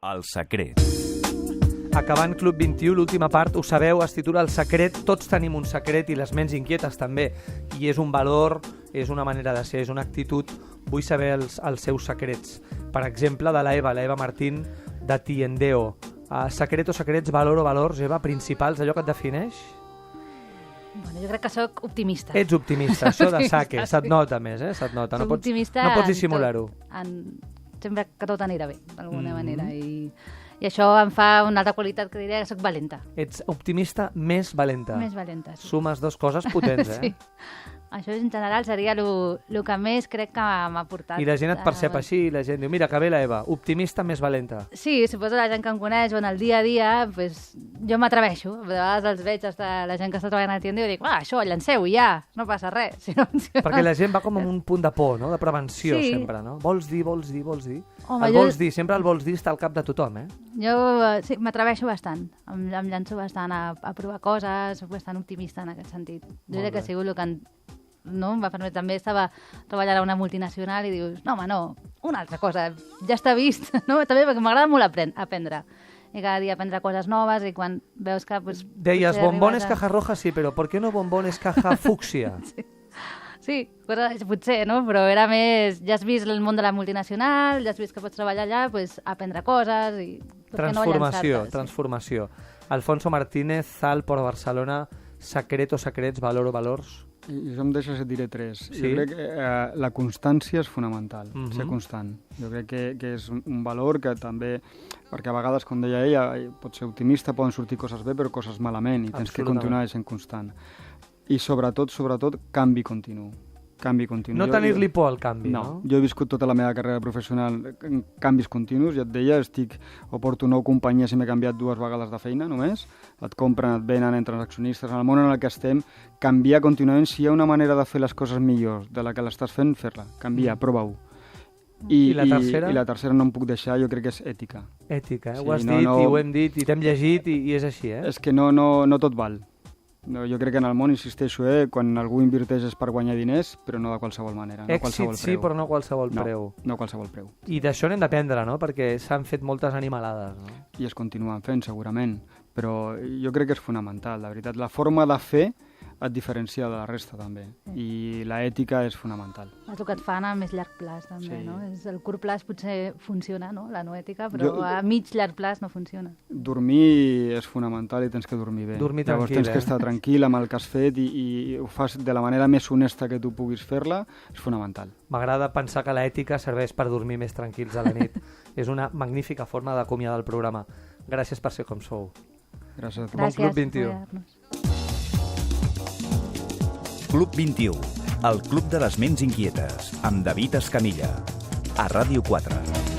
El secret. Acabant Club 21, l'última part, ho sabeu, es titula El secret. Tots tenim un secret i les ments inquietes també. I és un valor, és una manera de ser, és una actitud. Vull saber els seus secrets. Per exemple, de l'Eva Martín, de Tiendeo. Secret o secrets, valor o valors, Eva, principals, allò que et defineix? Bueno, jo crec que sóc optimista. Ets optimista, això de saque, se't nota més, se't nota. Soc optimista. No pots dissimular-ho. Sempre que tot anirà bé, d'alguna manera. I això em fa una altra qualitat que diria que sóc valenta. Ets optimista més valenta. Més valenta, sí. Sumes dues coses potents, Sí. Això en general seria el que més crec que m'ha portat. I la gent et percep així, i la gent diu, mira, que bé la Eva, optimista més valenta. Sí, suposo la gent que em coneix o en el dia a dia, pues, jo m'atreveixo. A vegades els veig la gent que està treballant al tienda i dic, això, llanceu i ja, no passa res. Si no Perquè la gent va com amb un punt de por, no? De prevenció, sí. Sempre, no? Vols dir. Home, sempre el vols dir està al cap de tothom, Jo sí, m'atreveixo bastant, em llanço bastant a provar coses, soc bastant optimista en aquest sentit. Jo crec que ha sigut el que em va permetre. També estava treballant a una multinacional i dius, no, home, no, una altra cosa, ja està vist, no? També perquè m'agrada molt aprendre. I cada dia aprendre coses noves i quan veus que... Pues, deies, bombones caja roja, sí, però ¿por qué no bombones caja fúcsia? Sí, potser, no? Però era més... Ja has vist el món de la multinacional, ja has vist que pots treballar allà, pues, aprendre coses i... Transformació. Alfonso Martínez, Zal, Port Barcelona, secret o secrets, valor o valors? Jo em deixes et diré tres. Sí? Jo crec que la constància és fonamental, ser constant. Jo crec que és un valor que també, perquè a vegades, com deia ella, pots ser optimista, poden sortir coses bé, però coses malament, i tens que continuar sent constant. I sobretot, canvi continu. No tenir-li por al canvi, no? Jo he viscut tota la meva carrera professional en canvis continus, ja et deia, porto 9 companyies i m'he canviat 2 vegades de feina només, et compren, et venen, entren els accionistes, en el món en el que estem, canviar contínuament, si hi ha una manera de fer les coses millors de la que l'estàs fent, fer-la, canviar, prova-ho. I la tercera? I la tercera no em puc deixar, jo crec que és ètica. Ètica, ho has dit i ho hem dit i t'hem llegit i és així, És que no tot val. No, jo crec que en el món, insisteixo, quan algú inverteix és per guanyar diners, però no de qualsevol manera. Èxit sí, però no a qualsevol preu. No a qualsevol preu. I d'això n'hem d'aprendre, no? Perquè s'han fet moltes animalades, no? I es continuen fent, segurament. Però jo crec que és fonamental, la veritat. La forma de fer et diferencia de la resta, també. I l'ètica és fonamental. És el que et fan a més llarg plaç, també, no? El curt plaç potser funciona, no? La no ètica, però a mig llarg plaç no funciona. Dormir és fonamental i tens que dormir bé. Dormir tranquil, Llavors tens que estar tranquil amb el que has fet i ho fas de la manera més honesta que tu puguis fer-la, és fonamental. M'agrada pensar que l'ètica serveix per dormir més tranquils a la nit. És una magnífica forma d'acomiadar el programa. Gràcies per ser com sou. Gràcies a tu. Bon Club 21. Club 21, el club de les ments inquietes, amb David Escamilla, a Ràdio 4.